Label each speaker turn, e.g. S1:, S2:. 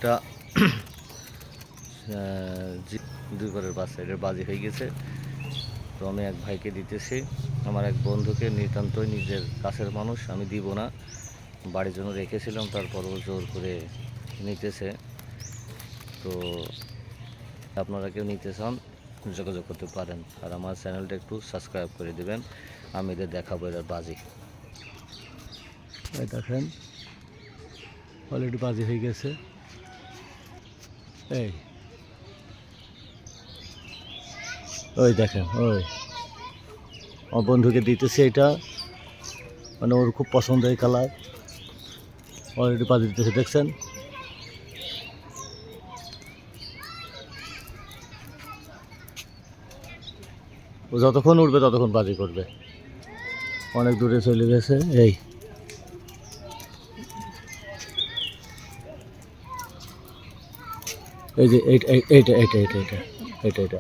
S1: একটা দুই ঘরের বাচ্চা, এটার বাজি হয়ে গেছে। তো আমি এক ভাইকে দিতেছি, আমার এক বন্ধুকে, নিতান্তই নিজের কাছের মানুষ, আমি দিব না, বাড়ির জন্য রেখেছিলাম, তারপরও জোর করে নিতেছে। তো আপনারা কেউ নিতে চান যোগাযোগ করতে পারেন, আর আমার চ্যানেলটা একটু সাবস্ক্রাইব করে দিবেন। আমি এদের দেখাবো এর বাজি। দেখেন অলরেডি বাজি হয়ে গেছে। এই ওই দেখেন, ওই আমার বন্ধুকে দিতেছে, এটা মানে ওর খুব পছন্দ এই কালার। অলরেডি বাজি দিতেছে, দেখছেন? ও যতক্ষণ উঠবে ততক্ষণ বাজি করবে। অনেক দূরে চলে গেছে। এই যে এইটা এইটা এইটা এইটা এইটা এইটা এইটা